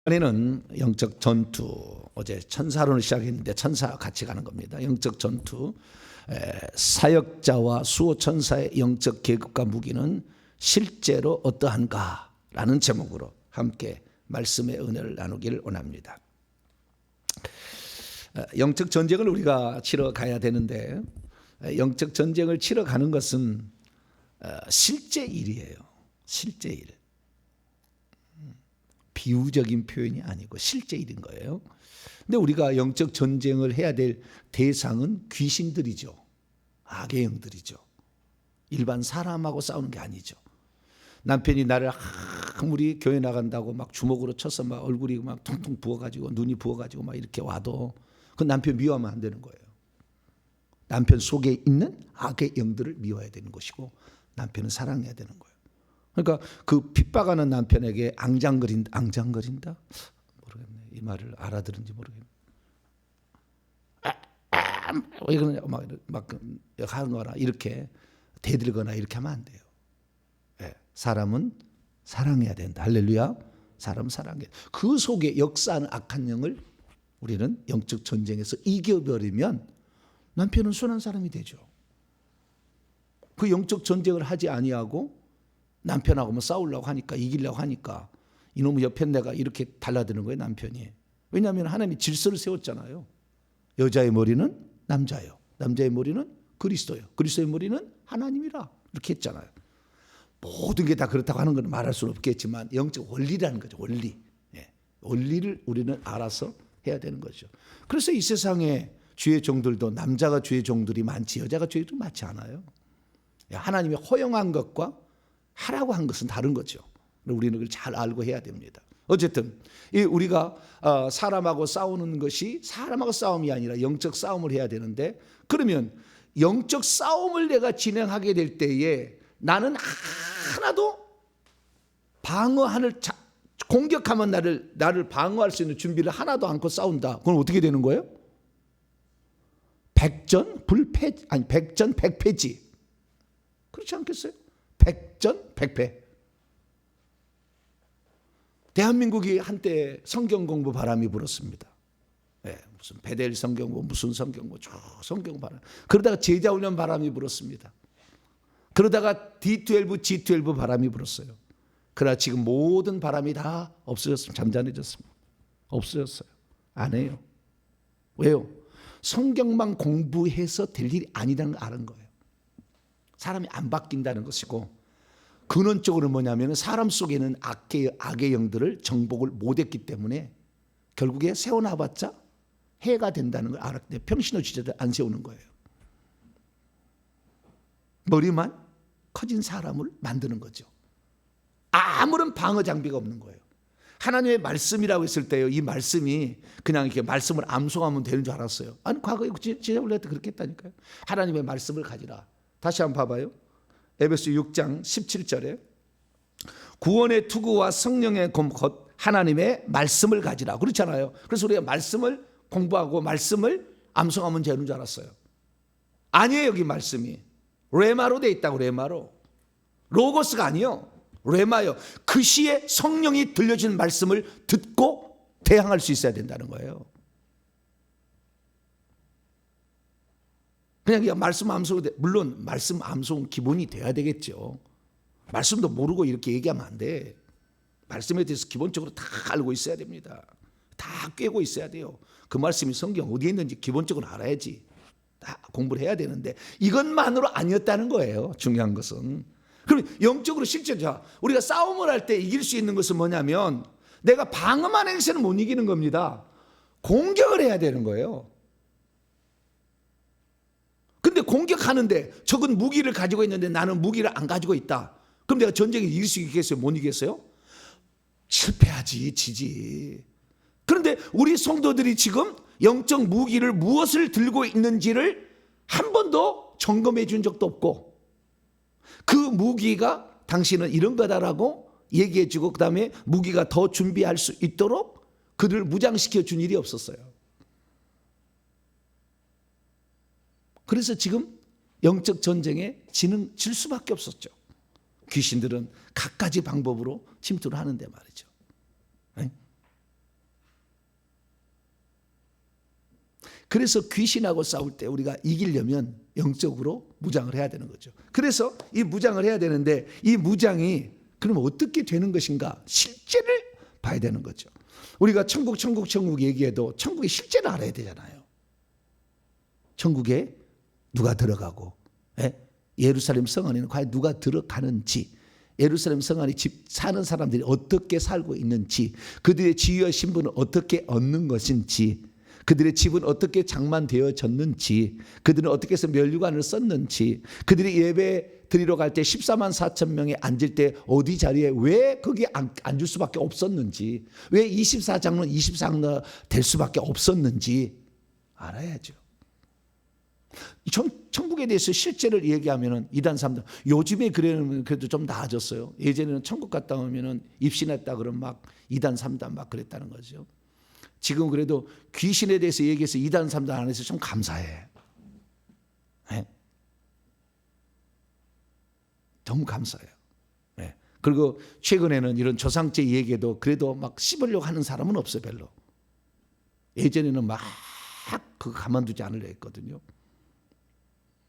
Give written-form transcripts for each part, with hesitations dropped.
이번에는 영적 전투, 어제 천사론을 시작했는데 천사와 같이 가는 겁니다. 영적 전투, 사역자와 수호천사의 영적 계급과 무기는 실제로 어떠한가라는 제목으로 함께 말씀의 은혜를 나누기를 원합니다. 영적 전쟁을 우리가 치러 가야 되는데, 영적 전쟁을 치러 가는 것은 실제 일이에요. 실제 일. 비유적인 표현이 아니고 실제 일인 거예요. 근데 우리가 영적 전쟁을 해야 될 대상은 귀신들이죠. 악의 영들이죠. 일반 사람하고 싸우는 게 아니죠. 남편이 나를 아무리 교회 나간다고 막 주먹으로 쳐서 막 얼굴이 막 퉁퉁 부어가지고 눈이 부어가지고 막 이렇게 와도 그 남편 미워하면 안 되는 거예요. 남편 속에 있는 악의 영들을 미워해야 되는 것이고 남편은 사랑해야 되는 거예요. 그러니까 그 핍박하는 남편에게 앙장거린다 모르겠네. 이 말을 알아들은지 모르겠네. 이거는 막 하는 거나 이렇게 대들거나 이렇게 하면 안 돼요. 사람은 사랑해야 된다. 할렐루야. 사람 사랑해. 그 속에 역사하는 악한 영을 우리는 영적 전쟁에서 이겨버리면 남편은 순한 사람이 되죠. 그 영적 전쟁을 하지 아니하고 남편하고 뭐 싸우려고 하니까, 이기려고 하니까 이놈의 옆에 내가 이렇게 달라드는 거예요, 남편이. 왜냐하면 하나님이 질서를 세웠잖아요. 여자의 머리는 남자요, 남자의 머리는 그리스도요, 그리스도의 머리는 하나님이라 이렇게 했잖아요. 모든 게 다 그렇다고 하는 건 말할 수는 없겠지만 영적 원리라는 거죠. 원리. 원리를 우리는 알아서 해야 되는 거죠. 그래서 이 세상에 주의 종들도 남자가 주의 종들이 많지 여자가 주의 종들이 많지 않아요. 하나님이 허용한 것과 하라고 한 것은 다른 거죠. 우리는 그걸 잘 알고 해야 됩니다. 어쨌든 우리가 사람하고 싸우는 것이 사람하고 싸움이 아니라 영적 싸움을 해야 되는데, 그러면 영적 싸움을 내가 진행하게 될 때에 나는 하나도 공격하면 나를 방어할 수 있는 준비를 하나도 않고 싸운다. 그건 어떻게 되는 거예요? 백전백패지. 그렇지 않겠어요? 백전백패. 대한민국이 한때 성경 공부 바람이 불었습니다. 무슨 베델 성경고 무슨 성경고 저 성경 바람. 그러다가 제자 훈련 바람이 불었습니다. 그러다가 D12, G12 바람이 불었어요. 그러나 지금 모든 바람이 다 없어졌습니다. 잠잠해졌습니다. 없어졌어요. 안 해요. 왜요? 성경만 공부해서 될 일이 아니라는 걸 아는 거예요. 사람이 안 바뀐다는 것이고, 근원적으로 뭐냐면 사람 속에는 악의 영들을 정복을 못했기 때문에 결국에 세워놔봤자 해가 된다는 걸 알았는데 평신호 지자들 안 세우는 거예요. 머리만 커진 사람을 만드는 거죠. 아무런 방어 장비가 없는 거예요. 하나님의 말씀이라고 했을 때요, 이 말씀이 그냥 이렇게 말씀을 암송하면 되는 줄 알았어요. 아니, 과거에 제자훈련 때 그렇게 했다니까요. 하나님의 말씀을 가지라. 다시 한번 봐봐요. 에베소 6장 17절에 구원의 투구와 성령의 곧 하나님의 말씀을 가지라. 그렇잖아요. 그래서 우리가 말씀을 공부하고 말씀을 암송하면 되는 줄 알았어요. 아니에요. 여기 말씀이 레마로 돼 있다고. 레마로. 로고스가 아니요, 레마요. 그 시에 성령이 들려주는 말씀을 듣고 대항할 수 있어야 된다는 거예요. 그냥 말씀 암송, 물론 말씀 암송 기본이 돼야 되겠죠. 말씀도 모르고 이렇게 얘기하면 안 돼. 말씀에 대해서 기본적으로 다 알고 있어야 됩니다. 다 꿰고 있어야 돼요. 그 말씀이 성경 어디에 있는지 기본적으로 알아야지. 다 공부를 해야 되는데 이것만으로 아니었다는 거예요. 중요한 것은. 그럼 영적으로 실제 우리가 싸움을 할 때 이길 수 있는 것은 뭐냐면, 내가 방어만 해서는 못 이기는 겁니다. 공격을 해야 되는 거예요. 근데 공격하는데 적은 무기를 가지고 있는데 나는 무기를 안 가지고 있다. 그럼 내가 전쟁에 이길 수 있겠어요? 못 이기겠어요? 실패하지, 지지. 그런데 우리 성도들이 지금 영적 무기를 무엇을 들고 있는지를 한 번도 점검해 준 적도 없고, 그 무기가 당신은 이런 거다라고 얘기해 주고 그 다음에 무기가 더 준비할 수 있도록 그들을 무장시켜 준 일이 없었어요. 그래서 지금 영적 전쟁에 질 수밖에 없었죠. 귀신들은 갖가지 방법으로 침투를 하는데 말이죠. 그래서 귀신하고 싸울 때 우리가 이기려면 영적으로 무장을 해야 되는 거죠. 그래서 이 무장을 해야 되는데 이 무장이 그럼 어떻게 되는 것인가? 실제를 봐야 되는 거죠. 우리가 천국 얘기해도 천국의 실제를 알아야 되잖아요. 천국에 누가 들어가고, 예루살렘 성 안에는 과연 누가 들어가는지, 예루살렘 성 안에 사는 사람들이 어떻게 살고 있는지, 그들의 지위와 신분을 어떻게 얻는 것인지, 그들의 집은 어떻게 장만되어졌는지, 그들은 어떻게 해서 면류관을 썼는지, 그들이 예배 드리러 갈 때 14만 4천 명이 앉을 때 어디 자리에 왜 거기 앉을 수밖에 없었는지, 왜 24장로는 24장로 될 수밖에 없었는지 알아야죠. 천국에 대해서 실제를 얘기하면은 이단 사람들 요즘에 그래도 좀 나아졌어요. 예전에는 천국 갔다 오면은 입신했다 그러면 막 이단 3단 막 그랬다는 거죠. 지금 그래도 귀신에 대해서 얘기해서 이단 3단 안 해서 좀 감사해. 네? 너무 감사해요. 네. 그리고 최근에는 이런 조상제 얘기도 그래도 막 씹으려고 하는 사람은 없어요, 별로. 예전에는 막 그거 가만두지 않으려 했거든요.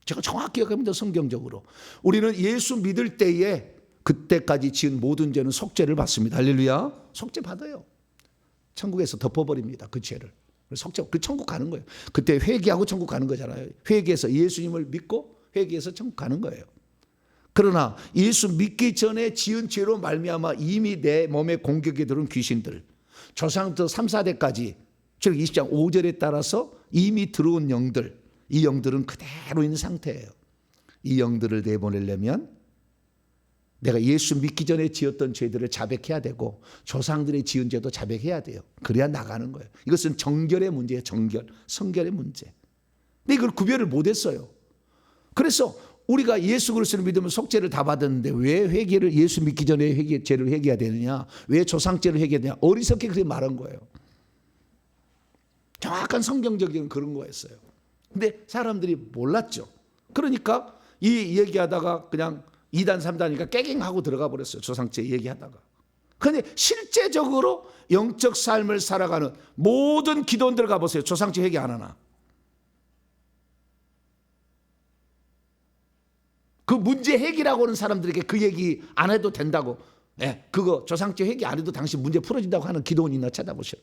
제가 정확히 기억합니다. 성경적으로 우리는 예수 믿을 때에 그때까지 지은 모든 죄는 속죄를 받습니다. 할렐루야. 속죄 받아요. 천국에서 덮어버립니다. 그 죄를. 속죄, 그 천국 가는 거예요. 그때 회개하고 천국 가는 거잖아요. 회개해서 예수님을 믿고 회개해서 천국 가는 거예요. 그러나 예수 믿기 전에 지은 죄로 말미암아 이미 내 몸에 공격이 들은 귀신들, 조상부터 3, 4대까지 즉 20장 5절에 따라서 이미 들어온 영들, 이 영들은 그대로 있는 상태예요. 이 영들을 내보내려면 내가 예수 믿기 전에 지었던 죄들을 자백해야 되고 조상들의 지은 죄도 자백해야 돼요. 그래야 나가는 거예요. 이것은 정결의 문제예요. 정결, 성결의 문제. 근데 이걸 구별을 못했어요. 그래서 우리가 예수 그리스도를 믿으면 속죄를 다 받았는데 왜 회개를 예수 믿기 전에 죄를 회개해야 되느냐? 왜 조상죄를 회개해야 되느냐? 어리석게 그렇게 말한 거예요. 정확한 성경적인 그런 거였어요. 근데 사람들이 몰랐죠. 그러니까 이 얘기하다가 그냥 2단 3단이니까 깨갱하고 들어가 버렸어요. 조상죄 얘기하다가. 그런데 실제적으로 영적 삶을 살아가는 모든 기도원들 가보세요. 조상죄 회개 안 하나. 그 문제 해결하고 오는 사람들에게 그 얘기 안 해도 된다고, 그거 조상죄 회개 안 해도 당신 문제 풀어진다고 하는 기도원 있나 찾아보시라.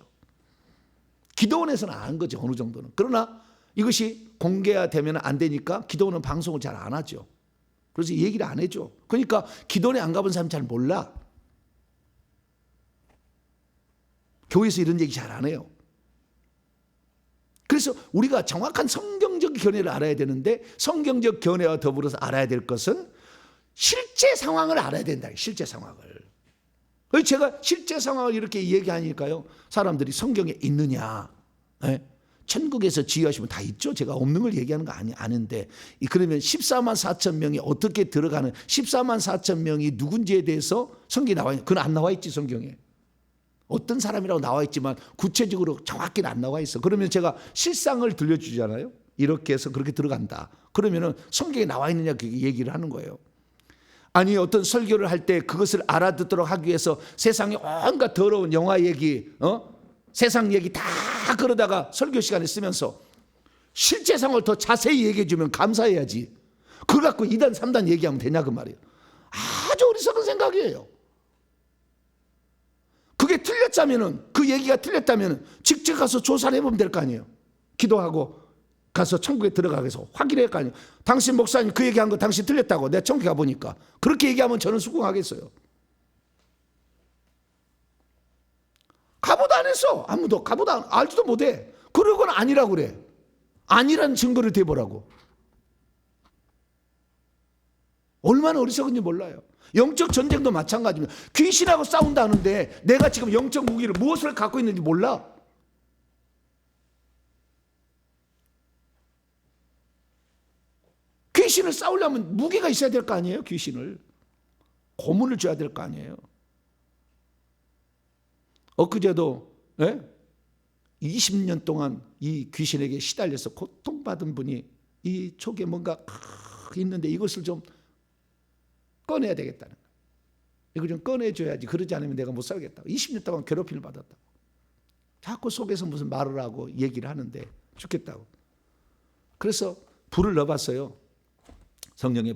기도원에서는 아는 거죠. 어느 정도는. 그러나 이것이 공개되면 안 되니까 기도원은 방송을 잘 안 하죠. 그래서 얘기를 안 해줘. 그러니까 기도원에 안 가본 사람 잘 몰라. 교회에서 이런 얘기 잘 안 해요. 그래서 우리가 정확한 성경적 견해를 알아야 되는데 성경적 견해와 더불어서 알아야 될 것은 실제 상황을 알아야 된다. 실제 상황을. 제가 실제 상황을 이렇게 얘기하니까요. 사람들이 성경에 있느냐. 천국에서 지휘하시면 다 있죠. 제가 없는 걸 얘기하는 거 아는데 그러면 14만 4천 명이 어떻게 들어가는 14만 4천 명이 누군지에 대해서 성경에 나와 있는 그건 안 나와 있지 성경에. 어떤 사람이라고 나와 있지만 구체적으로 정확히는 안 나와 있어. 그러면 제가 실상을 들려주잖아요. 이렇게 해서 그렇게 들어간다. 그러면은 성경에 나와 있느냐 그 얘기를 하는 거예요. 아니 어떤 설교를 할 때 그것을 알아듣도록 하기 위해서 세상에 온갖 더러운 영화 얘기, 세상 얘기 다 그러다가 설교 시간에 쓰면서 실제 상황을 더 자세히 얘기해 주면 감사해야지. 그걸 갖고 2단 3단 얘기하면 되냐 그 말이에요. 아주 어리석은 생각이에요. 그게 틀렸다면은 그 얘기가 틀렸다면은 직접 가서 조사를 해보면 될 거 아니에요. 기도하고 가서 천국에 들어가서 확인할 거 아니에요. 당신 목사님 그 얘기한 거 당신 틀렸다고 내가 천국에 가보니까 그렇게 얘기하면 저는 수긍하겠어요. 가보도 안 했어. 아무도 가보도 알지도 못해. 그러고는 아니라고 그래. 아니라는 증거를 대보라고. 얼마나 어리석은지 몰라요. 영적 전쟁도 마찬가지입니다. 귀신하고 싸운다는데 내가 지금 영적 무기를 무엇을 갖고 있는지 몰라. 귀신을 싸우려면 무기가 있어야 될 거 아니에요. 귀신을. 고문을 줘야 될 거 아니에요. 엊그제도 20년 동안 이 귀신에게 시달려서 고통받은 분이 이 속에 뭔가 있는데 이것을 좀 꺼내야 되겠다는 거예요. 이걸 좀 꺼내줘야지. 그러지 않으면 내가 못 살겠다고. 20년 동안 괴롭힘을 받았다고. 자꾸 속에서 무슨 말을 하고 얘기를 하는데 죽겠다고. 그래서 불을 넣어봤어요. 성령에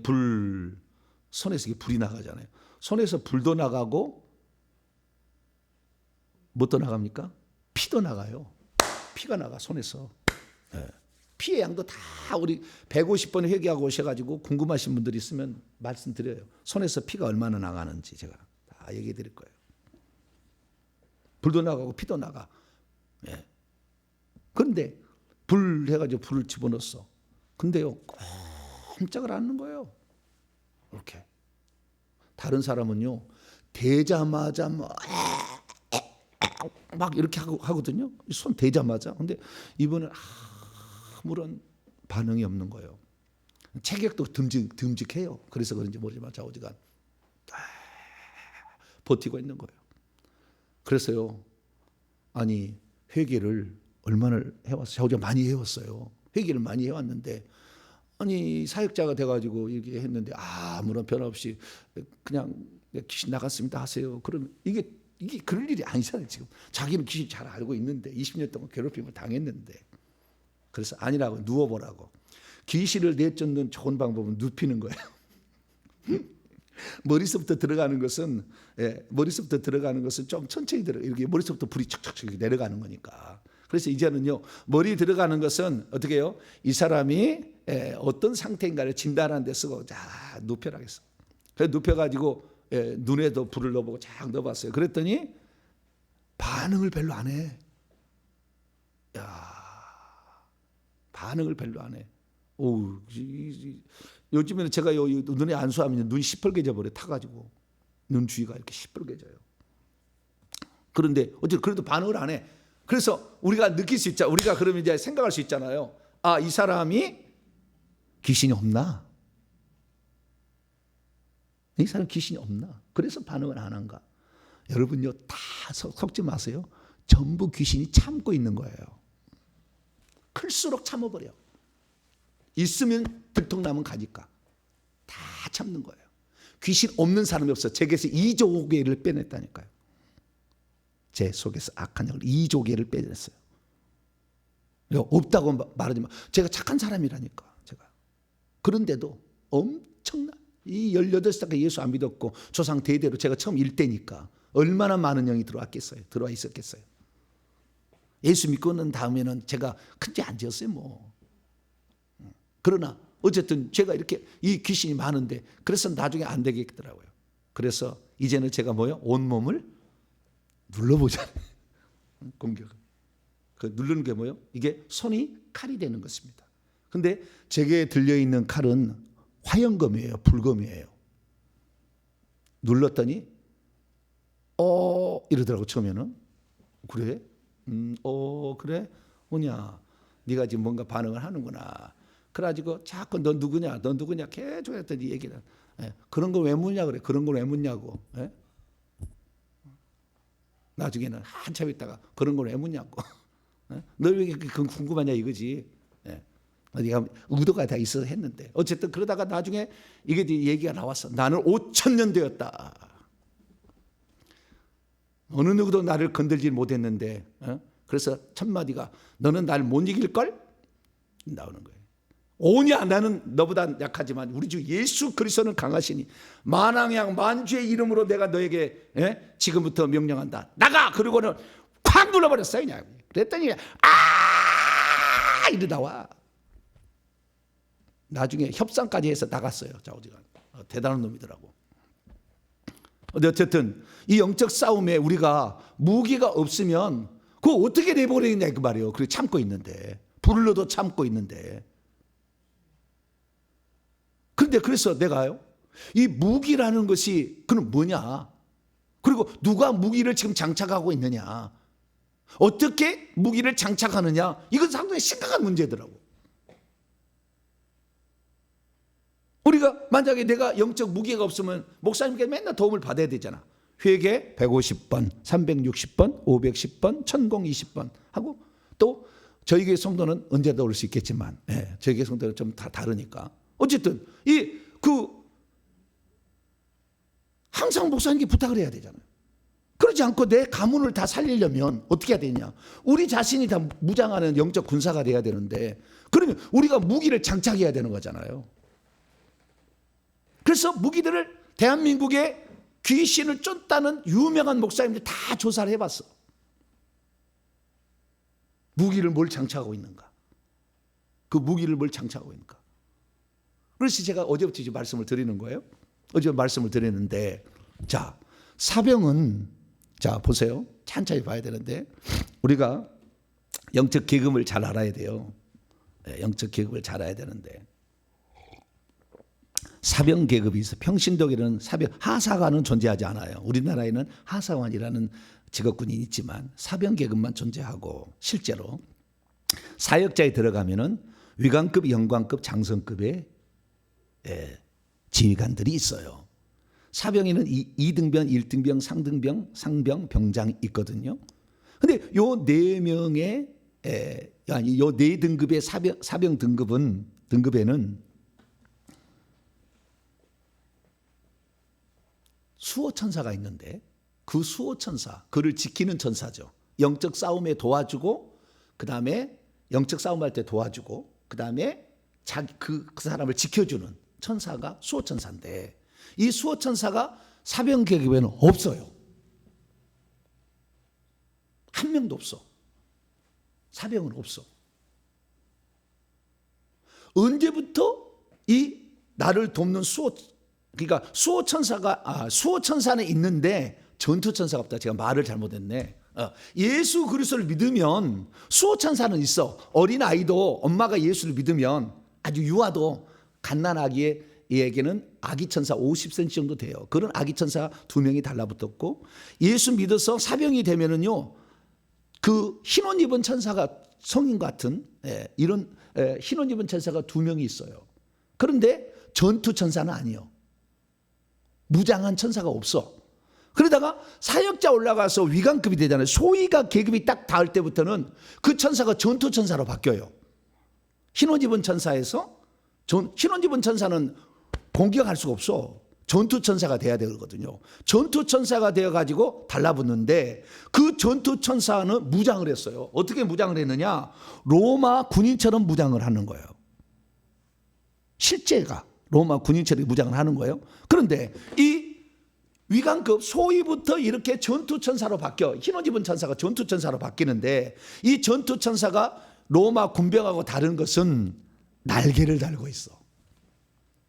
손에서 불이 나가잖아요. 손에서 불도 나가고 뭣도 나갑니까? 피도 나가요. 피가 나가 손에서. 피의 양도 다 우리 150번 회개하고 오셔가지고 궁금하신 분들이 있으면 말씀드려요. 손에서 피가 얼마나 나가는지 제가 다 얘기해 드릴 거예요. 불도 나가고 피도 나가. 그런데 불 해가지고 불을 집어넣었어. 근데요 꼼짝을 안 하는 거예요. 이렇게. 다른 사람은요 대자마자 막 이렇게 하거든요. 손 대자마자. 근데 이분은 아무런 반응이 없는 거예요. 체격도 듬직해요. 그래서 그런지 모르지만 좌우지간 버티고 있는 거예요. 그래서요, 아니 회개를 얼마나 해왔어요? 좌우지간 많이 해왔어요. 회개를 많이 해왔는데 아니 사역자가 돼가지고 이렇게 했는데 아무런 변화 없이 그냥 귀신 나갔습니다 하세요. 그러면 이게 그럴 일이 아니잖아요. 지금 자기는 귀신 잘 알고 있는데 20년 동안 괴롭힘을 당했는데. 그래서 아니라고 누워보라고. 귀신을 내쫓는 좋은 방법은 눕히는 거예요. 머리서부터 들어가는 것은 좀 천천히 들어. 이렇게 머리서부터 불이 척척척 내려가는 거니까. 그래서 이제는요 머리 들어가는 것은 어떻게 해요? 이 사람이 어떤 상태인가를 진단하는 데 쓰고 자 눕혀라겠어. 그래서 눕혀가지고 눈에도 불을 넣어보고 쫙 넣어봤어요. 그랬더니 반응을 별로 안 해. 반응을 별로 안 해. 오, 요즘에는 제가 눈에 안수하면 눈이 시뻘개져 버려. 타가지고 눈 주위가 이렇게 시뻘개져요. 그런데 어쨌든 그래도 반응을 안 해. 그래서 우리가 느낄 수 있잖아. 우리가 그러면 이제 생각할 수 있잖아요. 아, 이 사람이 귀신이 없나? 이 사람 귀신이 없나? 그래서 반응을 안 한가? 여러분요, 다 속지 마세요. 전부 귀신이 참고 있는 거예요. 클수록 참아버려. 있으면 들통나면 가니까 다 참는 거예요. 귀신 없는 사람이 없어. 제게서 2조 개를 빼냈다니까요. 제 속에서 악한 영을 2조 개를 빼냈어요. 없다고 말하지 마. 제가 착한 사람이라니까. 제가. 그런데도 엄청난 이 18살 예수 안 믿었고 조상 대대로 제가 처음 일대니까 얼마나 많은 영이 들어와 있었겠어요. 예수 믿고 난 다음에는 제가 큰 죄 안 지었어요 뭐. 그러나 어쨌든 제가 이렇게 이 귀신이 많은데 그래서 나중에 안 되겠더라고요. 그래서 이제는 제가 뭐요? 온몸을 눌러보자. 공격을. 그 누르는 게 뭐요? 이게 손이 칼이 되는 것입니다. 근데 제게 들려있는 칼은 화염검이에요. 불검이에요. 눌렀더니 이러더라고 처음에는. 그래? 그래? 뭐냐? 네가 지금 뭔가 반응을 하는구나. 그래가지고 자꾸 너 누구냐? 너 누구냐? 계속 했더니 얘기를. 그런 걸 왜 묻냐 그래. 그런 걸 왜 묻냐고. 나중에는 한참 있다가 그런 걸 왜 묻냐고. 너 왜 그건 궁금하냐 이거지. 네가 의도가 다 있어서 했는데 어쨌든 그러다가 나중에 이게 얘기가 나왔어. 나는 5,000년 되었다. 어느 누구도 나를 건들지 못했는데 그래서 첫 마디가 너는 날 못 이길걸? 나오는 거예요. 오냐 나는 너보다 약하지만 우리 주 예수 그리스도는 강하시니 만왕양 만주의 이름으로 내가 너에게 지금부터 명령한다. 나가! 그러고는 콱 눌러버렸어요 그냥. 그랬더니 이리 나와. 나중에 협상까지 해서 나갔어요. 좌우지간. 대단한 놈이더라고. 어쨌든 이 영적 싸움에 우리가 무기가 없으면 그거 어떻게 내버리겠냐 그 말이에요. 그렇게 참고 있는데 불을 넣어도 참고 있는데. 그런데 그래서 내가요 이 무기라는 것이 그는 뭐냐? 그리고 누가 무기를 지금 장착하고 있느냐? 어떻게 무기를 장착하느냐? 이건 상당히 심각한 문제더라고. 우리가 만약에 내가 영적 무기가 없으면 목사님께 맨날 도움을 받아야 되잖아. 회개 150번, 360번, 510번, 천공 20번 하고 또 저희 교회 성도는 언제도 올 수 있겠지만 저희 교회 성도는 좀 다 다르니까 어쨌든 항상 목사님께 부탁을 해야 되잖아요. 그러지 않고 내 가문을 다 살리려면 어떻게 해야 되냐? 우리 자신이 다 무장하는 영적 군사가 돼야 되는데, 그러면 우리가 무기를 장착해야 되는 거잖아요. 그래서 무기들을 대한민국에 귀신을 쫓다는 유명한 목사님들 다 조사를 해봤어. 무기를 뭘 장착하고 있는가? 그 무기를 뭘 장착하고 있는가? 그래서 제가 어제부터 이제 말씀을 드리는 거예요. 어제 말씀을 드리는데, 자, 사병은, 자, 보세요. 천천히 봐야 되는데, 우리가 영적 계급을 잘 알아야 돼요. 영적 계급을 잘 알아야 되는데, 사병 계급이 있어. 평신도에는 사병, 하사관은 존재하지 않아요. 우리나라에는 하사관이라는 직업군이 있지만 사병 계급만 존재하고, 실제로 사역자에 들어가면은 위관급, 영관급, 장성급의 지휘관들이 있어요. 사병에는 2등병, 1등병, 상등병, 상병, 병장이 있거든요. 근데 요 4명의 아니 요 4등급의 사병 등급에는 수호천사가 있는데, 그 수호천사, 그를 지키는 천사죠. 영적 싸움에 도와주고, 그 다음에 영적 싸움할 때 도와주고, 그 다음에 그 사람을 지켜주는 천사가 수호천사인데, 이 수호천사가 사병 계급에는 없어요. 한 명도 없어. 사병은 없어. 언제부터 이 나를 돕는 그러니까 수호천사는 있는데 전투천사가 없다. 제가 말을 잘못했네. 예수 그리스도를 믿으면 수호천사는 있어. 어린 아이도 엄마가 예수를 믿으면, 아주 유아도 갓난아기에게는 아기천사 50cm 정도 돼요. 그런 아기천사 2명이 달라붙었고, 예수 믿어서 사병이 되면은요, 그 흰옷 입은 천사가, 성인 같은 이런 흰옷 입은 천사가 2명이 있어요. 그런데 전투천사는 아니요. 무장한 천사가 없어. 그러다가 사역자 올라가서 위관급이 되잖아요. 소위가 계급이 딱 닿을 때부터는 그 천사가 전투천사로 바뀌어요. 흰옷 입은 천사에서, 흰옷 입은 천사는 공격할 수가 없어. 전투천사가 돼야 되거든요. 전투천사가 되어가지고 달라붙는데, 그 전투천사는 무장을 했어요. 어떻게 무장을 했느냐? 로마 군인처럼 무장을 하는 거예요. 실제가 로마 군인처럼 무장을 하는 거예요. 그런데 이 위관급 소위부터 이렇게 전투천사로 바뀌어, 흰옷 입은 천사가 전투천사로 바뀌는데, 이 전투천사가 로마 군병하고 다른 것은 날개를 달고 있어.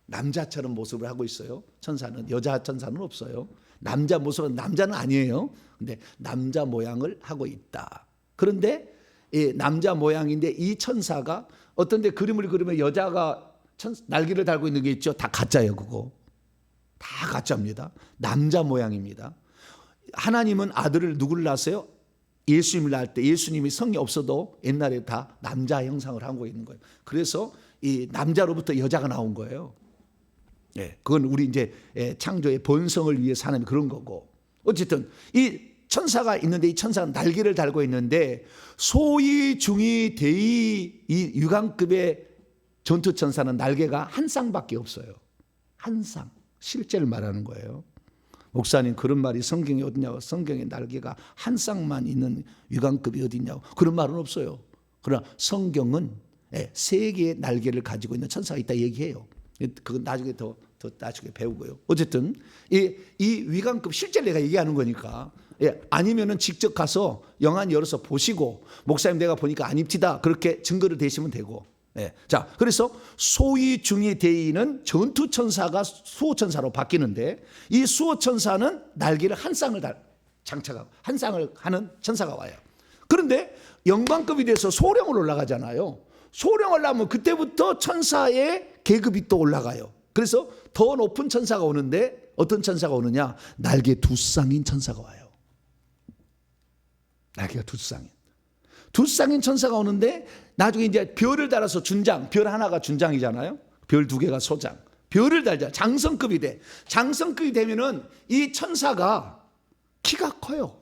남자처럼 모습을 하고 있어요. 천사는, 여자 천사는 없어요. 남자 모습은, 남자는 아니에요. 근데 남자 모양을 하고 있다. 그런데 이 남자 모양인데, 이 천사가 어떤 데 그림을 그리면 여자가 날개를 달고 있는 게 있죠. 다 가짜예요. 그거 다 가짜입니다. 남자 모양입니다. 하나님은 아들을 누구를 낳았어요? 예수님을 낳을 때 예수님이 성이 없어도 옛날에 다 남자 형상을 하고 있는 거예요. 그래서 이 남자로부터 여자가 나온 거예요. 그건 우리 이제 창조의 본성을 위해 사는 그런 거고, 어쨌든 이 천사가 있는데, 이 천사는 날개를 달고 있는데, 소위 중위 대위 이 유관급의 전투천사는 날개가 한 쌍밖에 없어요. 한 쌍. 실제를 말하는 거예요. 목사님, 그런 말이 성경에 어디냐고. 성경에 날개가 한 쌍만 있는 유관급이 어디냐고. 그런 말은 없어요. 그러나 성경은 3개의 날개를 가지고 있는 천사가 있다 얘기해요. 그건 나중에 더 나중에 배우고요. 어쨌든 이 위관급 실제 내가 얘기하는 거니까, 아니면은 직접 가서 영안 열어서 보시고, 목사님 내가 보니까 안 입지다, 그렇게 증거를 대시면 되고. 자, 그래서 소위 중위 대위는 전투천사가 수호천사로 바뀌는데, 이 수호천사는 날개를 한 쌍을 장착하고 한 쌍을 하는 천사가 와요. 그런데 영광급이 돼서 소령을 올라가잖아요. 소령을 하면 그때부터 천사의 계급이 또 올라가요. 그래서 더 높은 천사가 오는데, 어떤 천사가 오느냐? 날개 2쌍인 천사가 와요. 날개가 2쌍인 천사가 오는데, 나중에 이제 별을 달아서 준장, 별 하나가 준장이잖아요. 별 2개가 소장. 별을 달자. 장성급이 돼. 장성급이 되면은 이 천사가 키가 커요.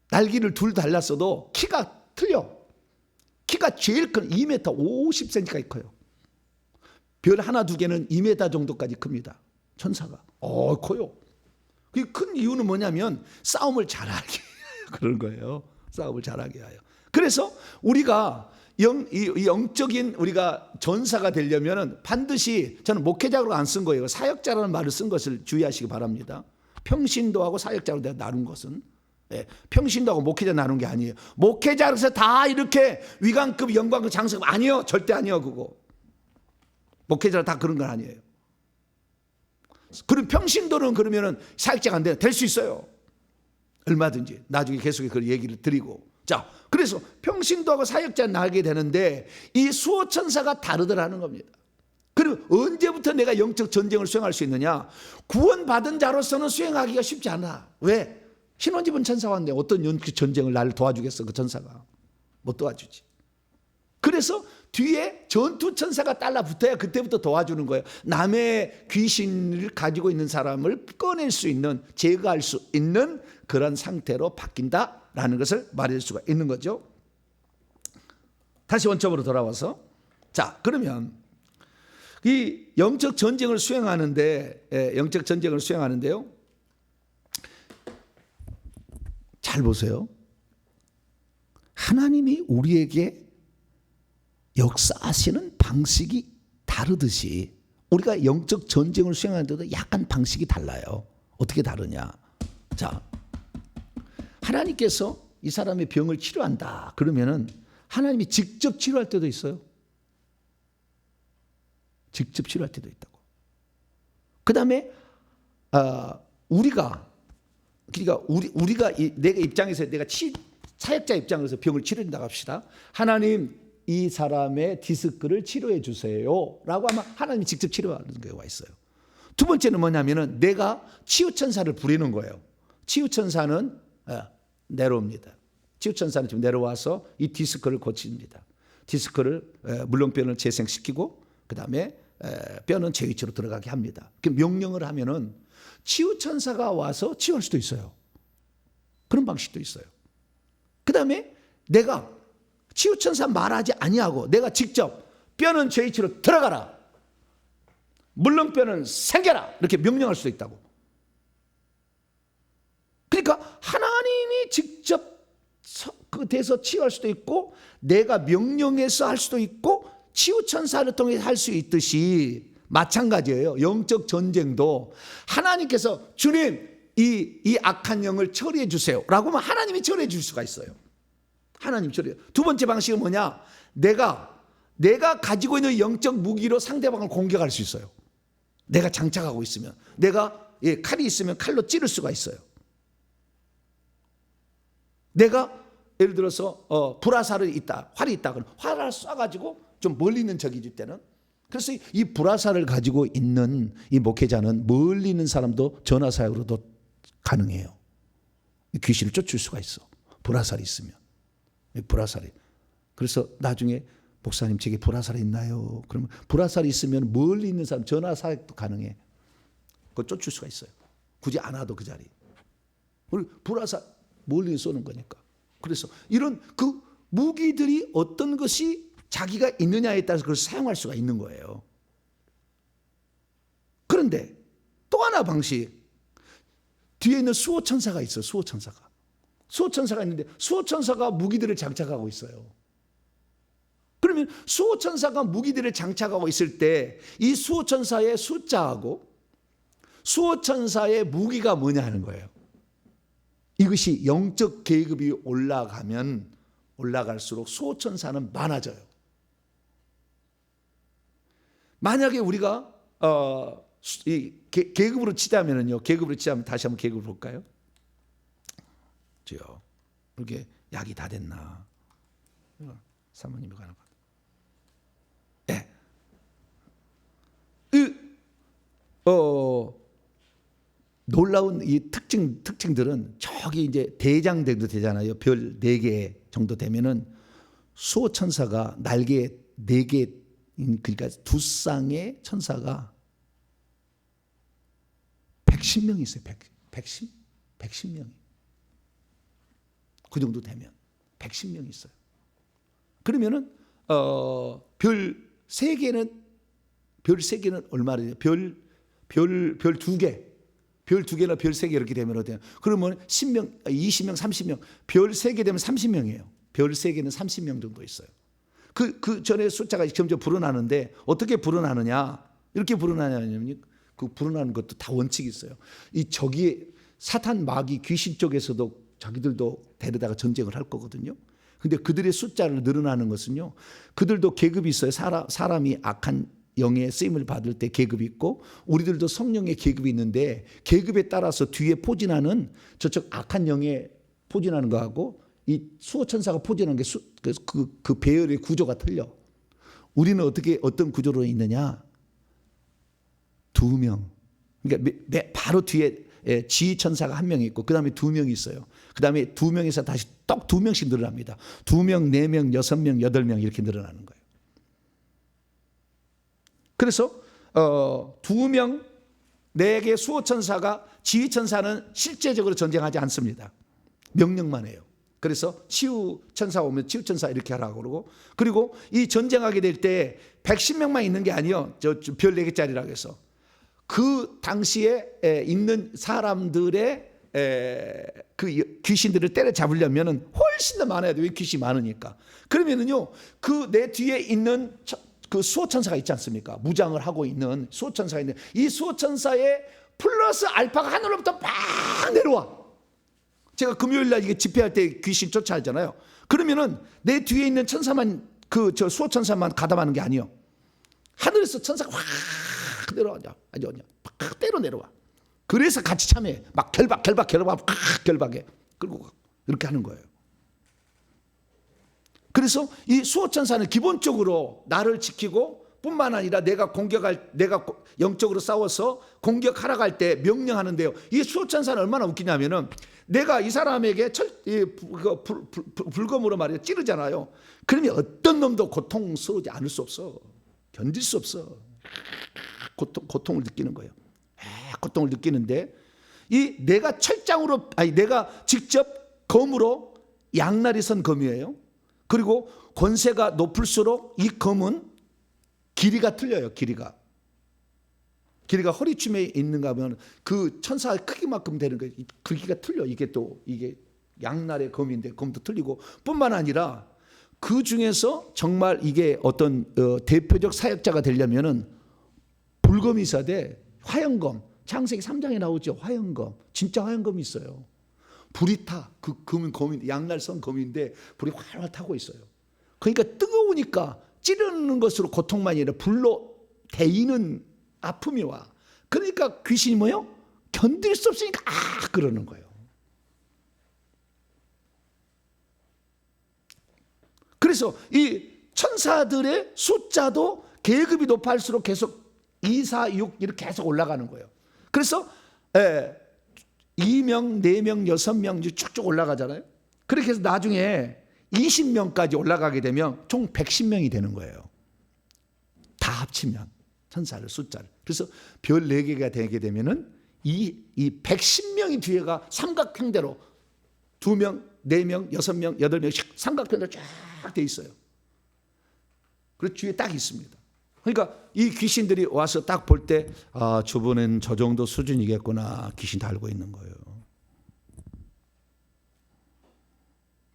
날개를 둘 달랐어도 키가 틀려. 키가 제일 큰 2m 50cm까지 커요. 별 하나 2개는 2m 정도까지 큽니다. 천사가. 커요. 그 큰 이유는 뭐냐면 싸움을 잘하게 그런 거예요. 싸움을 잘하게 하여. 그래서 우리가 이 영적인 우리가 전사가 되려면은 반드시, 저는 목회자로 안 쓴 거예요. 사역자라는 말을 쓴 것을 주의하시기 바랍니다. 평신도하고 사역자로 내가 나눈 것은, 평신도하고 목회자 나눈 게 아니에요. 목회자로서 다 이렇게 위관급, 영광급, 장성급 아니요, 절대 아니요. 그거 목회자로 다 그런 건 아니에요. 그럼 평신도는 그러면은 사역자가 안 돼, 될 수 있어요. 얼마든지 나중에 계속 그 얘기를 드리고. 자, 그래서 평신도하고 사역자 나게 되는데 이 수호천사가 다르더라는 겁니다. 그리고 언제부터 내가 영적 전쟁을 수행할 수 있느냐? 구원받은 자로서는 수행하기가 쉽지 않아. 왜? 신혼집은 천사가 왔는데 어떤 영적 전쟁을 나를 도와주겠어? 그 천사가 못 도와주지. 그래서 뒤에 전투천사가 달라붙어야 그때부터 도와주는 거예요. 남의 귀신을 가지고 있는 사람을 꺼낼 수 있는, 제거할 수 있는 그런 상태로 바뀐다라는 것을 말할 수가 있는 거죠. 다시 원점으로 돌아와서, 자, 그러면 이 영적 전쟁을 수행하는데, 영적 전쟁을 수행하는데요, 잘 보세요. 하나님이 우리에게 역사하시는 방식이 다르듯이 우리가 영적 전쟁을 수행하는데도 약간 방식이 달라요. 어떻게 다르냐? 자, 하나님께서 이 사람의 병을 치료한다 그러면은 하나님이 직접 치료할 때도 있어요. 직접 치료할 때도 있다고. 그 다음에 우리가 내가 입장에서, 내가 사역자 입장에서 병을 치료한다고 합시다. 하나님, 이 사람의 디스크를 치료해 주세요 라고 하면 하나님이 직접 치료하는 경우가 있어요. 두 번째는 뭐냐면은 내가 치유천사를 부리는 거예요. 치유천사는 내려옵니다. 치유천사는 지금 내려와서 이 디스크를 고칩니다. 디스크를, 물렁뼈를 재생시키고 그 다음에 뼈는 제 위치로 들어가게 합니다. 명령을 하면은 치유천사가 와서 치유할 수도 있어요. 그런 방식도 있어요. 그 다음에 내가 치유천사 말하지 아니하고 내가 직접 뼈는 제 위치로 들어가라, 물렁뼈는 생겨라, 이렇게 명령할 수도 있다고. 그러니까 하나님이 직접 그 돼서 치유할 수도 있고 내가 명령해서 할 수도 있고 치유천사를 통해 할 수 있듯이 마찬가지예요. 영적 전쟁도 하나님께서 주님 이 악한 영을 처리해 주세요 라고 하면 하나님이 처리해 줄 수가 있어요. 하나님 처리해. 두 번째 방식은 뭐냐? 내가 가지고 있는 영적 무기로 상대방을 공격할 수 있어요. 내가 장착하고 있으면, 내가 칼이 있으면 칼로 찌를 수가 있어요. 내가 예를 들어서 불화살이 있다, 활이 있다 그러면 활을 쏴가지고 좀 멀리 있는 적이기 때는, 그래서 이 불화살을 가지고 있는 이 목회자는 멀리 있는 사람도 전화사역으로도 가능해요. 귀신을 쫓을 수가 있어. 불화살이 있으면. 불화살이. 그래서 나중에 목사님 제게 불화살이 있나요? 그러면 불화살이 있으면 멀리 있는 사람 전화사역도 가능해. 그거 쫓을 수가 있어요. 굳이 안 와도 그 자리. 불화살 멀리 쏘는 거니까. 그래서 이런 그 무기들이 어떤 것이 자기가 있느냐에 따라서 그걸 사용할 수가 있는 거예요. 그런데 또 하나 방식, 뒤에 있는 수호천사가 있어요. 수호천사가 있는데 수호천사가 무기들을 장착하고 있어요. 그러면 수호천사가 무기들을 장착하고 있을 때 이 수호천사의 숫자하고 수호천사의 무기가 뭐냐 하는 거예요. 이것이 영적 계급이 올라가면 올라갈수록 수호천사는 많아져요. 만약에 우리가 이 계급으로 치자면은요, 계급으로 치자면 다시 한번 계급을 볼까요? 주여, 이렇게 약이 다 됐나? 사모님이 가는 것. 예. 놀라운 이 특징들은 저기 이제 대장 정도 되잖아요. 별 4개 정도 되면은 수호천사가 날개 4개, 그러니까 2쌍의 천사가 110명이 있어요. 110명이. 그 정도 되면 110명이 있어요. 그러면은 별 3개는 얼마나 돼요? 별 2개. 별 2개나 별 3개 이렇게 되면 어때요? 그러면 10명, 20명, 30명, 별 3개 되면 30명이에요. 별 3개는 30명 정도 있어요. 그 전에 숫자가 점점 불어나는데 어떻게 불어나느냐? 이렇게 불어나냐면 그 불어나는 것도 다 원칙이 있어요. 이 저기 사탄 마귀 귀신 쪽에서도 자기들도 데려다가 전쟁을 할 거거든요. 근데 그들의 숫자를 늘어나는 것은요, 그들도 계급이 있어요. 사람이 악한 영의 쓰임을 받을 때 계급이 있고, 우리들도 성령의 계급이 있는데, 계급에 따라서 뒤에 포진하는 저쪽 악한 영에 포진하는 거하고 이 수호천사가 포진하는 게 그 배열의 구조가 틀려. 우리는 어떤 구조로 있느냐? 2명. 그러니까 바로 뒤에 지휘천사가 1명 있고, 그 다음에 2명이 있어요. 그 다음에 2명에서 다시 딱 2명씩 늘어납니다. 2명, 4명, 6명, 8명 이렇게 늘어나는 거예요. 그래서 2명, 4개 수호천사가, 지휘천사는 실제적으로 전쟁하지 않습니다. 명령만 해요. 그래서 치유천사 오면 치유천사 이렇게 하라고 그러고, 그리고 이 전쟁하게 될 때 110명만 있는 게 아니에요. 별 4개짜리라고 해서 그 당시에 있는 사람들의 그 귀신들을 때려잡으려면 훨씬 더 많아야 돼요. 귀신이 많으니까. 그러면은요, 그 내 뒤에 있는 그 수호천사가 있지 않습니까? 무장을 하고 있는 수호천사가 있는, 이 수호천사의 플러스 알파가 하늘로부터 막 내려와. 제가 금요일날 이게 집회할 때 귀신 쫓아하잖아요. 그러면은 내 뒤에 있는 천사만, 저 수호천사만 가담하는 게 아니에요. 하늘에서 천사가 확 내려와냐, 팍 때려 내려와. 그래서 같이 참여해. 막 결박, 결박해. 그리고 이렇게 하는 거예요. 그래서 이 수호천사는 기본적으로 나를 지키고 뿐만 아니라 내가 영적으로 싸워서 공격하러 갈 때 명령하는데요. 이 수호천사는 얼마나 웃기냐면은, 내가 이 사람에게 불검으로 말이야 찌르잖아요. 그러면 어떤 놈도 고통스러우지 않을 수 없어. 견딜 수 없어. 고통을 느끼는 거예요. 고통을 느끼는데, 내가 내가 직접 검으로 양날이 선 검이에요. 그리고 권세가 높을수록 이 검은 길이가 틀려요. 길이가 허리춤에 있는가 하면 그 천사의 크기만큼 되는 거예요. 크기가 틀려. 이게 양날의 검인데 검도 틀리고, 뿐만 아니라 그 중에서 정말 이게 어떤 대표적 사역자가 되려면은 불검이 있어야 돼. 화영검. 창세기 3장에 나오죠. 화영검. 진짜 화영검이 있어요. 불이 타. 그 검은 검인데, 양날선 검인데 불이 활활 타고 있어요. 그러니까 뜨거우니까 찌르는 것으로 고통만이 아니라 불로 데이는 아픔이 와. 그러니까 귀신이 뭐요? 견딜 수 없으니까 그러는 거예요. 그래서 이 천사들의 숫자도 계급이 높아질수록 계속 2, 4, 6 이렇게 계속 올라가는 거예요. 그래서 2명, 4명, 6명 쭉쭉 올라가잖아요. 그렇게 해서 나중에 20명까지 올라가게 되면 총 110명이 되는 거예요. 다 합치면 천사를 숫자를. 그래서 별 4개가 되게 되면은 이 110명이 뒤에가 삼각형대로 2명, 4명, 6명, 8명씩 삼각형대로 쫙 돼 있어요. 그리고 뒤에 딱 있습니다. 그러니까 이 귀신들이 와서 딱 볼 때, 저번엔 저 정도 수준이겠구나. 귀신 다 알고 있는 거예요.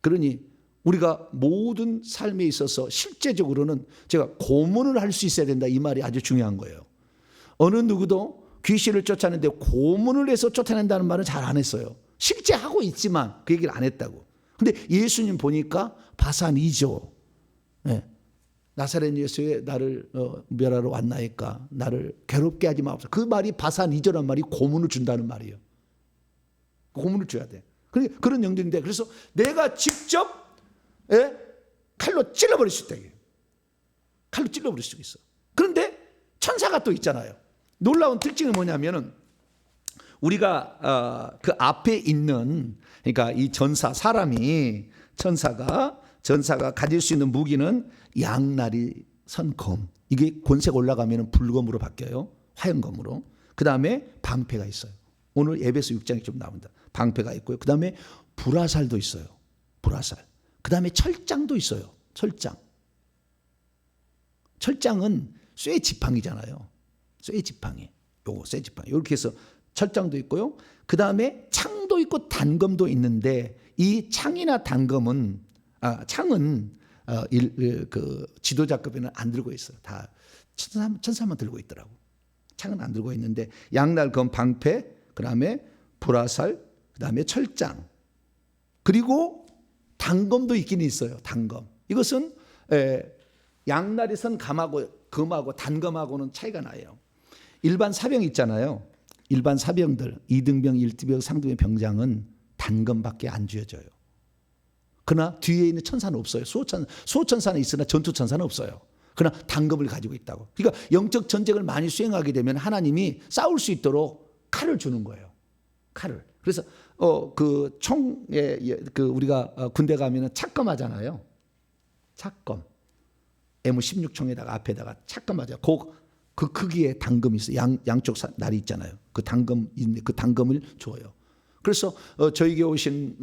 그러니 우리가 모든 삶에 있어서 실제적으로는 제가 고문을 할 수 있어야 된다, 이 말이 아주 중요한 거예요. 어느 누구도 귀신을 쫓아내는데 고문을 해서 쫓아낸다는 말은 잘 안 했어요. 실제 하고 있지만 그 얘기를 안 했다고. 근데 예수님 보니까 바산이죠. 네. 나사렛 예수에 나를 멸하러 왔나이까, 나를 괴롭게 하지 마옵소서. 그 말이 바산이죠란 말이 고문을 준다는 말이에요. 고문을 줘야 돼. 그런 영들인데, 그래서 내가 직접 칼로 찔러버릴 수 있다. 칼로 찔러버릴 수 있어. 그런데 천사가 또 있잖아요. 놀라운 특징은 뭐냐면은, 우리가 그 앞에 있는, 그러니까 이 전사가 가질 수 있는 무기는 양날이 선 검. 이게 권세가 올라가면 불검으로 바뀌어요. 화영검으로. 그 다음에 방패가 있어요. 오늘 에베소 6장에 좀 나옵니다. 방패가 있고요. 그 다음에 불화살도 있어요. 불화살. 그 다음에 철장도 있어요. 철장은 쇠 지팡이잖아요. 쇠 지팡이. 요거 쇠 지팡이. 이렇게 해서 철장도 있고요. 그 다음에 창도 있고 단검도 있는데 이 창이나 단검은 창은 그 지도자급에는 안 들고 있어요. 다 천사만 들고 있더라고. 창은 안 들고 있는데 양날 검 방패, 그 다음에 불화살, 그 다음에 철장, 그리고 단검도 있긴 있어요. 단검. 이것은 양날에선 검하고 단검하고는 차이가 나요. 일반 사병 있잖아요. 일반 사병들, 2등병, 1등병, 상등병 병장은 단검밖에 안 쥐어져요. 그러나 뒤에 있는 천사는 없어요. 수호천사는 있으나 전투천사는 없어요. 그러나 단검을 가지고 있다고. 그러니까 영적 전쟁을 많이 수행하게 되면 하나님이 싸울 수 있도록 칼을 주는 거예요. 칼을. 그래서 그 총에 우리가 군대 가면은 착검하잖아요. 착검. M16 총에다가 앞에다가 착검하죠. 그 크기의 단검이 있어요. 양쪽 날이 있잖아요. 그 단검을 줘요. 그래서 저에게 오신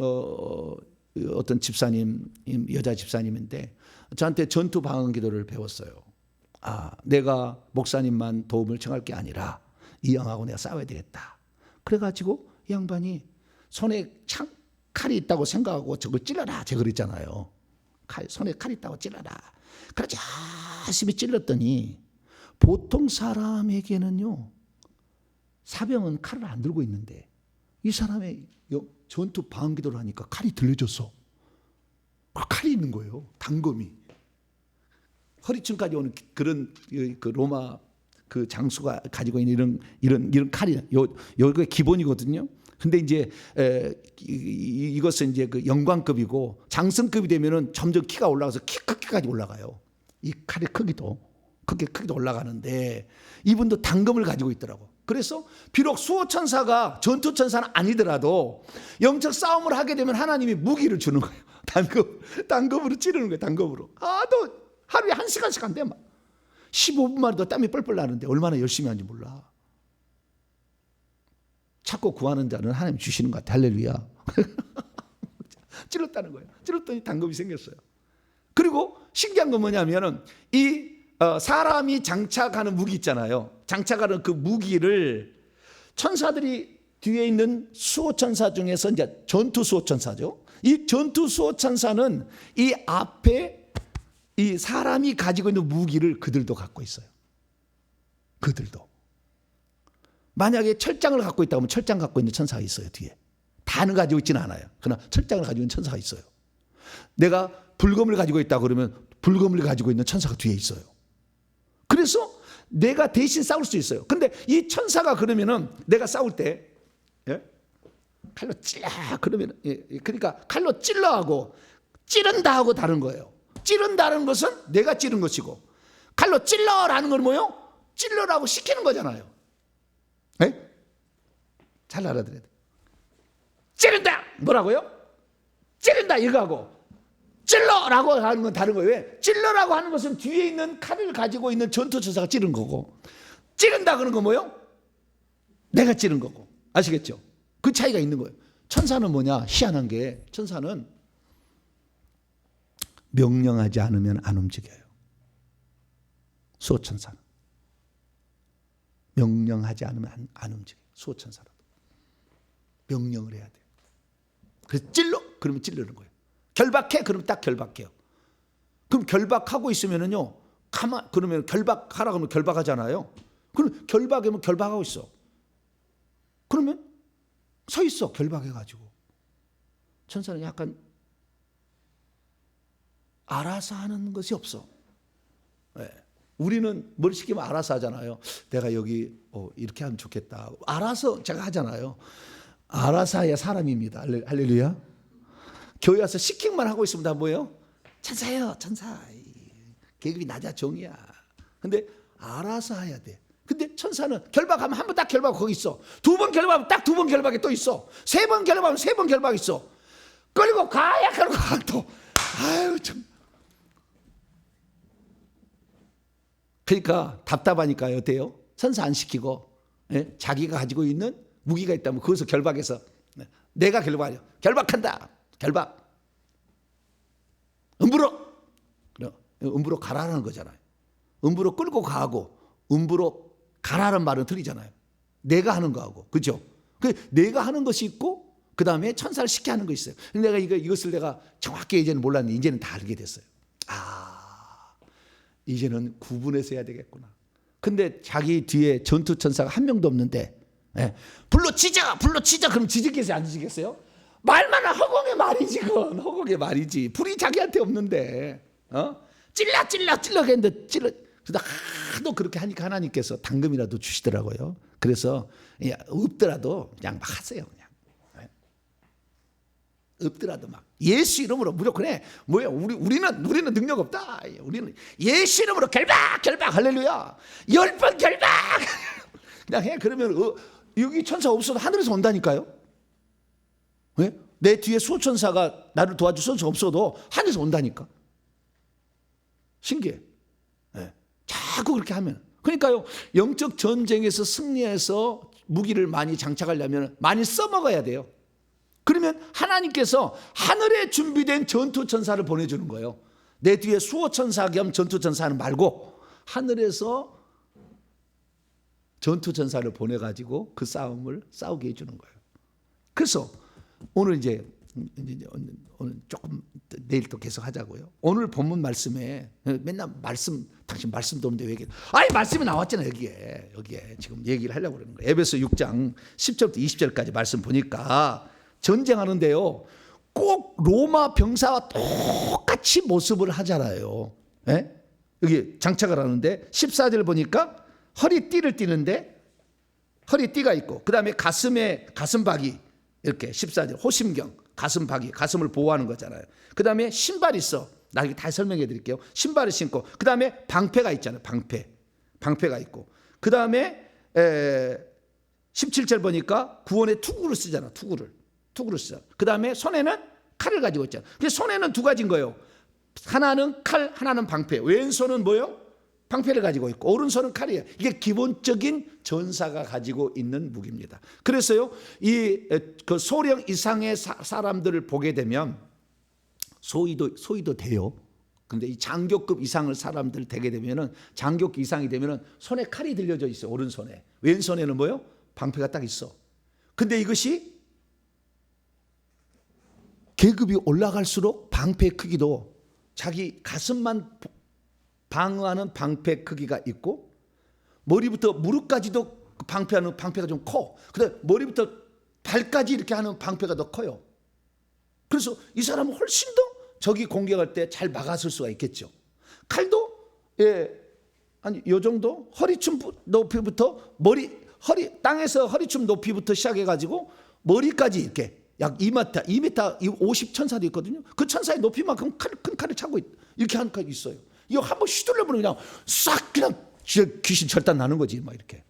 어떤 집사님, 여자 집사님인데 저한테 전투 방언 기도를 배웠어요. 내가 목사님만 도움을 청할 게 아니라 이 양하고 내가 싸워야 되겠다. 그래가지고 이 양반이 손에 칼이 있다고 생각하고 저걸 찔러라. 제가 그랬잖아요. 손에 칼이 있다고 찔러라. 그래서 열심히 찔렀더니 보통 사람에게는요, 사병은 칼을 안 들고 있는데 이 사람의 전투 방언 기도를 하니까 칼이 들려졌어. 칼이 있는 거예요. 단검이. 허리춤까지 오는 그런 그 로마 그 장수가 가지고 있는 이런 칼이 요게 기본이거든요. 근데 이제 이것은 이제 그 영광급이고 장성급이 되면은 점점 키가 올라가서 크기까지 올라가요. 이 칼의 크기도 올라가는데 이분도 단검을 가지고 있더라고. 그래서 비록 수호천사가 전투천사는 아니더라도 영적 싸움을 하게 되면 하나님이 무기를 주는 거예요. 단검으로 찌르는 거예요. 단검으로. 너 하루에 1시간씩 한대 막. 15분만 해도 땀이 뻘뻘 나는데 얼마나 열심히 하는지 몰라. 찾고 구하는 자는 하나님 주시는 것 같아. 할렐루야. 찔렀다는 거예요. 찔렀더니 단검이 생겼어요. 그리고 신기한 건 뭐냐면은 이 사람이 장착하는 무기 있잖아요. 장착하는 그 무기를 천사들이 뒤에 있는 수호천사 중에서 이제 전투 수호천사죠. 이 전투 수호천사는 이 앞에 이 사람이 가지고 있는 무기를 그들도 갖고 있어요. 그들도. 만약에 철장을 갖고 있다 하면 철장 갖고 있는 천사가 있어요. 뒤에. 다는 가지고 있지는 않아요. 그러나 철장을 가지고 있는 천사가 있어요. 내가 불검을 가지고 있다 그러면 불검을 가지고 있는 천사가 뒤에 있어요. 그래서 내가 대신 싸울 수 있어요. 근데 이 천사가 그러면은 내가 싸울 때 칼로 찔러 그러면 그러니까 칼로 찔러 하고 찌른다 하고 다른 거예요. 찌른다는 것은 내가 찌른 것이고 칼로 찔러라는 건 뭐예요? 찔러라고 시키는 거잖아요. 잘 알아들어야 돼. 찌른다 뭐라고요? 찌른다 이거 하고 찔러라고 하는 건 다른 거예요. 왜? 찔러라고 하는 것은 뒤에 있는 칼을 가지고 있는 전투천사가 찌른 거고 찌른다 그런 건 뭐예요? 내가 찌른 거고. 아시겠죠? 그 차이가 있는 거예요. 천사는 뭐냐? 희한한 게 천사는 명령하지 않으면 안 움직여요. 수호천사는 명령하지 않으면 안 움직여요. 수호천사는 명령을 해야 돼요. 그래서 찔러 그러면 찌르는 거예요. 결박해 그러면 딱 결박해요. 그럼 결박하고 있으면은요 그러면 결박하라 그러면 결박하잖아요. 그럼 결박하면 결박하고 있어. 그러면 서 있어 결박해가지고. 천사는 약간 알아서 하는 것이 없어. 우리는 뭘 시키면 알아서 하잖아요. 내가 여기 이렇게 하면 좋겠다. 알아서 제가 하잖아요. 알아서 해야 사람입니다. 할렐루야. 교회 와서 시킹만 하고 있으면 다 뭐예요? 천사예요, 천사. 계급이 낮아 종이야. 근데 알아서 해야 돼. 근데 천사는 결박하면 한 번 딱 결박하고 거기 있어. 2번 결박하면 딱 2번 결박에 또 있어. 3번 결박하면 3번 결박 있어. 끌고 가야 끌고 가 또. 아유 참. 그러니까 답답하니까 어때요? 천사 안 시키고 자기가 가지고 있는 무기가 있다면 거기서 결박해서 내가 결박하려 결박한다. 결박. 음부로 가라는 거잖아요. 음부로 끌고 가고 음부로 가라는 말은 틀리잖아요. 내가 하는 거하고, 그죠? 그 내가 하는 것이 있고, 그 다음에 천사를 시켜 하는 거 있어요. 근데 내가 이것을 내가 정확히 이제는 몰랐는데 이제는 다 알게 됐어요. 이제는 구분해서 해야 되겠구나. 근데 자기 뒤에 전투 천사가 한 명도 없는데, 불러 치자, 그럼 지지겠어요, 안 지지겠어요? 말만 허공의 말이지, 그건 허공의 말이지. 불이 자기한테 없는데, 찔러 했는데 그래서 하도 그렇게 하니까 하나님께서 당금이라도 주시더라고요. 그래서 없더라도 그냥 막 하세요, 그냥. 없더라도 막 예수 이름으로 무조건 해. 뭐야? 우리는 능력 없다. 우리는 예수 이름으로 결박 할렐루야. 10번 결박 그냥 해. 그러면 여기 천사 없어도 하늘에서 온다니까요. 왜? 내 뒤에 수호천사가 나를 도와줄 천사 없어도 하늘에서 온다니까. 신기해. 자꾸 그렇게 하면. 그러니까요, 영적 전쟁에서 승리해서 무기를 많이 장착하려면 많이 써먹어야 돼요. 그러면 하나님께서 하늘에 준비된 전투천사를 보내주는 거예요. 내 뒤에 수호천사 겸 전투천사는 말고 하늘에서 전투천사를 보내가지고 그 싸움을 싸우게 해주는 거예요. 그래서 오늘 이제 오늘 조금 내일 또 계속 하자고요. 오늘 본문 말씀에 맨날 당신 말씀도 없는데 왜 얘기해? 말씀이 나왔잖아요. 여기에 지금 얘기를 하려고 그러는 거예요. 에베소 6장 10절부터 20절까지 말씀 보니까 전쟁하는데요, 꼭 로마 병사와 똑같이 모습을 하잖아요. 여기 장착을 하는데 14절 보니까 허리띠를 띠는데 허리띠가 있고, 그 다음에 가슴에 가슴박이, 이렇게 14절 호심경, 가슴박이, 가슴을 보호하는 거잖아요. 그 다음에 신발이 있어. 나중에 다 설명해 드릴게요. 신발을 신고, 그 다음에 방패가 있잖아요. 방패가 있고, 그 다음에 17절 보니까 구원의 투구를 쓰잖아. 투구를 써. 그 다음에 손에는 칼을 가지고 있잖아. 그래서 손에는 두 가지인 거예요. 하나는 칼, 하나는 방패. 왼손은 뭐예요? 방패를 가지고 있고, 오른손은 칼이에요. 이게 기본적인 전사가 가지고 있는 무기입니다. 그래서요, 그 소령 이상의 사람들을 보게 되면 소위도 돼요. 근데 이 장교급 이상을 사람들 되게 되면은, 장교급 이상이 되면은 손에 칼이 들려져 있어요. 오른손에. 왼손에는 뭐예요? 방패가 딱 있어. 근데 이것이 계급이 올라갈수록 방패 크기도 자기 가슴만 방어하는 방패 크기가 있고, 머리부터 무릎까지도 방패하는 방패가 좀 커. 그다음에 머리부터 발까지 이렇게 하는 방패가 더 커요. 그래서 이 사람은 훨씬 더 적이 공격할 때 잘 막았을 수가 있겠죠. 칼도 요 정도 허리춤 높이부터 땅에서 허리춤 높이부터 시작해가지고 머리까지 이렇게 약 2m 50 천사도 있거든요. 그 천사의 높이만큼 큰 칼을 차고 이렇게 하는 칼이 있어요. 이거 한번 휘둘러보면 그냥 싹 그냥 귀신 절단 나는 거지, 막 이렇게.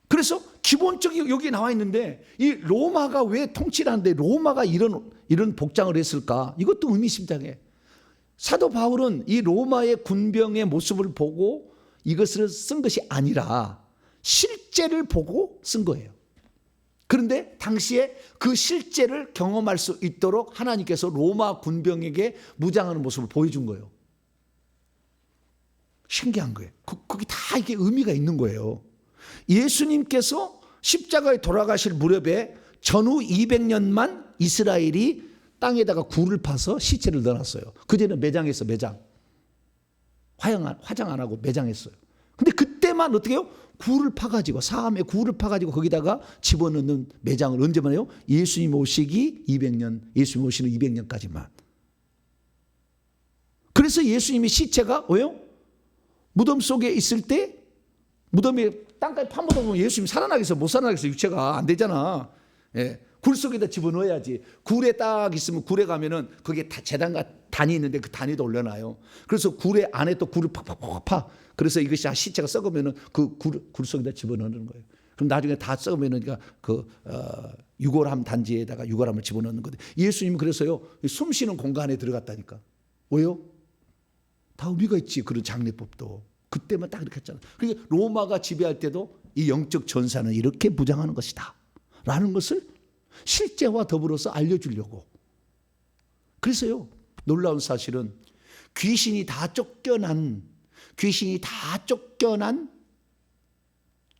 그래서 기본적인 여기 나와 있는데, 이 로마가 왜 통치를 하는데 로마가 이런 복장을 했을까? 이것도 의미심장해. 사도 바울은 이 로마의 군병의 모습을 보고 이것을 쓴 것이 아니라 실제를 보고 쓴 거예요. 그런데 당시에 그 실제를 경험할 수 있도록 하나님께서 로마 군병에게 무장하는 모습을 보여준 거예요. 신기한 거예요. 거기 다 이게 의미가 있는 거예요. 예수님께서 십자가에 돌아가실 무렵에 전후 200년만 이스라엘이 땅에다가 굴을 파서 시체를 넣어놨어요. 그전에는 매장했어, 매장. 화장 안 하고 매장했어요. 근데 그때만 어떻게 해요? 굴을 파가지고, 사암에 굴을 파가지고 거기다가 집어넣는 매장을 언제만 해요? 예수님 오시기 200년, 예수님 오시는 200년까지만. 그래서 예수님의 시체가 왜요? 무덤 속에 있을 때, 무덤에 땅까지 파묻어보면 예수님 살아나겠어? 못 살아나겠어? 육체가 안 되잖아. 굴 속에다 집어넣어야지. 굴에 딱 있으면, 굴에 가면은 거기에 재단과 단이 있는데 그 단에도 올려놔요. 그래서 굴에 안에 또 굴을 팍팍팍 파. 그래서 이것이 시체가 썩으면은 그 굴 속에다 집어넣는 거예요. 그럼 나중에 다 썩으면은 그 유골함 단지에다가 유골함을 집어넣는 건데, 예수님은 그래서요, 숨 쉬는 공간에 들어갔다니까. 왜요? 다 의미가 있지. 그런 장례법도 그때만 딱 이렇게 했잖아. 그러니까 로마가 지배할 때도 이 영적 전사는 이렇게 무장하는 것이다 라는 것을 실제와 더불어서 알려주려고. 그래서요, 놀라운 사실은 귀신이 다 쫓겨난, 귀신이 다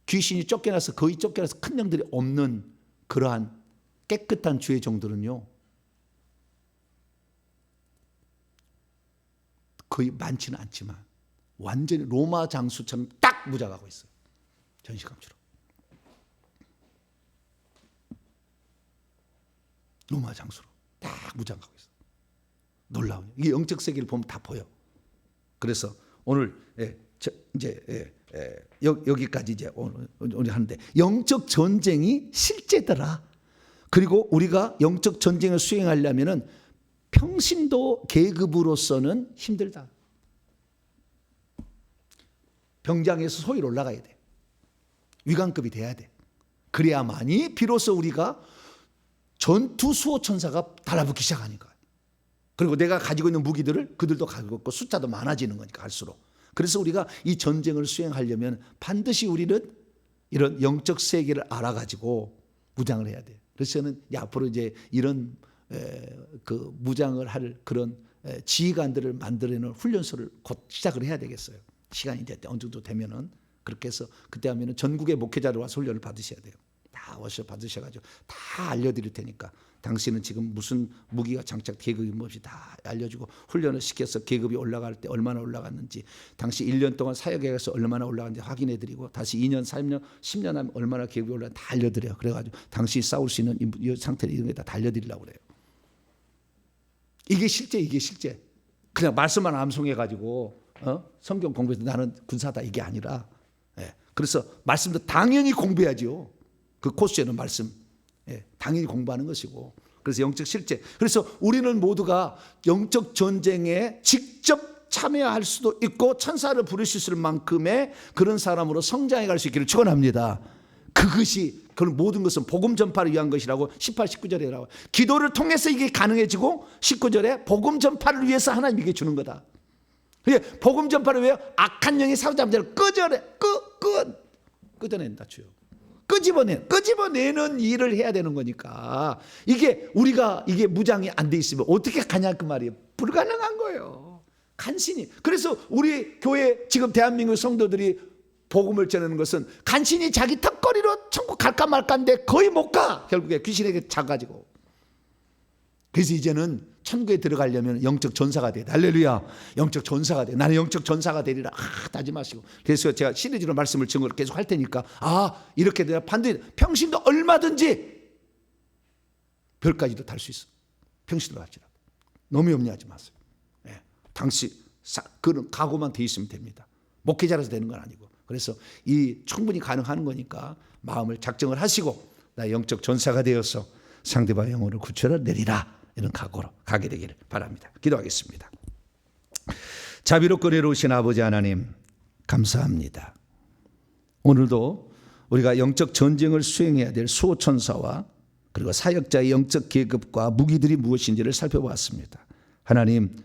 귀신이 쫓겨나서 거의 쫓겨나서 큰 영들이 없는 그러한 깨끗한 주의 종들은요, 거의 많지는 않지만 완전히 로마 장수처럼 딱 무장하고 있어요. 전시감처럼. 로마 장수로 딱 무장하고 있어요. 놀라워요. 이게 영적 세계를 보면 다 보여. 그래서 오늘 여기까지 이제 오늘 하는데, 영적 전쟁이 실제더라. 그리고 우리가 영적 전쟁을 수행하려면은 평신도 계급으로서는 힘들다. 병장에서 소위로 올라가야 돼. 위관급이 돼야 돼. 그래야만이 비로소 우리가 전투 수호천사가 달라붙기 시작하니까. 그리고 내가 가지고 있는 무기들을 그들도 가지고 있고 숫자도 많아지는 거니까 할수록. 그래서 우리가 이 전쟁을 수행하려면 반드시 우리는 이런 영적 세계를 알아가지고 무장을 해야 돼요. 그래서 저는 앞으로 이제 이런 그 무장을 할 그런 지휘관들을 만들어내는 훈련소를 곧 시작을 해야 되겠어요. 시간이 이제 어느 정도 되면은. 그렇게 해서 그때 하면은 전국의 목회자들 와서 훈련을 받으셔야 돼요. 다 워셔 받으셔가지고 다 알려드릴 테니까, 당신은 지금 무슨 무기가 장착 계급이 무엇이 다 알려주고, 훈련을 시켜서 계급이 올라갈 때 얼마나 올라갔는지, 당시 1년 동안 사역에 가서 얼마나 올라갔는지 확인해드리고, 다시 2년, 3년, 10년 하면 얼마나 계급이 올라갔는지 다 알려드려요. 그래가지고 당신이 싸울 수 있는 이 상태를 이런 게 다 알려드리려고 그래요. 이게 실제. 그냥 말씀만 암송해가지고 성경 공부해서 나는 군사다 이게 아니라, 그래서 말씀도 당연히 공부해야죠. 그 코스에는 말씀 당연히 공부하는 것이고, 그래서 영적 실제. 그래서 우리는 모두가 영적 전쟁에 직접 참여할 수도 있고 천사를 부를 수 있을 만큼의 그런 사람으로 성장해 갈 수 있기를 축원합니다. 그것이, 그 모든 것은 복음 전파를 위한 것이라고 18, 19절에 나와요. 기도를 통해서 이게 가능해지고, 19절에 복음 전파를 위해서 하나님 이게 주는 거다. 복음 전파를 위해 악한 영이 사로잡은 자를 끄집어낸다 주요. 끄집어내는 일을 해야 되는 거니까, 이게 우리가 이게 무장이 안 돼 있으면 어떻게 가냐 그 말이에요. 불가능한 거예요. 간신히. 그래서 우리 교회 지금 대한민국 성도들이 복음을 전하는 것은 간신히 자기 턱걸이로 천국 갈까 말까인데 거의 못 가. 결국에 귀신에게 잡아가지고. 그래서 이제는 천국에 들어가려면 영적 전사가 돼야 돼. 할렐루야. 영적 전사가 돼. 나는 영적 전사가 되리라. 다짐하시고. 그래서 제가 시리즈로 말씀을 증거를 계속 할 테니까, 이렇게 내가 반드시 평신도 얼마든지 별까지도 달 수 있어. 평신도 갈지라도. 너무 염려하지 마세요. 당시 그런 각오만 돼 있으면 됩니다. 목회자라서 되는 건 아니고. 그래서 이 충분히 가능한 거니까 마음을 작정을 하시고, 나 영적 전사가 되어서 상대방의 영혼을 구출해 내리라. 이런 각오로 가게 되기를 바랍니다. 기도하겠습니다. 자비롭고 은혜로우신 아버지 하나님, 감사합니다. 오늘도 우리가 영적 전쟁을 수행해야 될 수호천사와 그리고 사역자의 영적 계급과 무기들이 무엇인지를 살펴보았습니다. 하나님,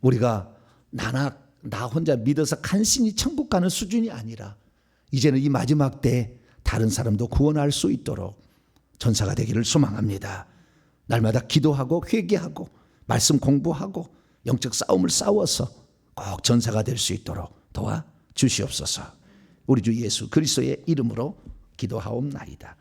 우리가 나 혼자 믿어서 간신히 천국 가는 수준이 아니라, 이제는 이 마지막 때 다른 사람도 구원할 수 있도록 전사가 되기를 소망합니다. 날마다 기도하고 회개하고 말씀 공부하고 영적 싸움을 싸워서 꼭 전사가 될 수 있도록 도와 주시옵소서. 우리 주 예수 그리스도의 이름으로 기도하옵나이다.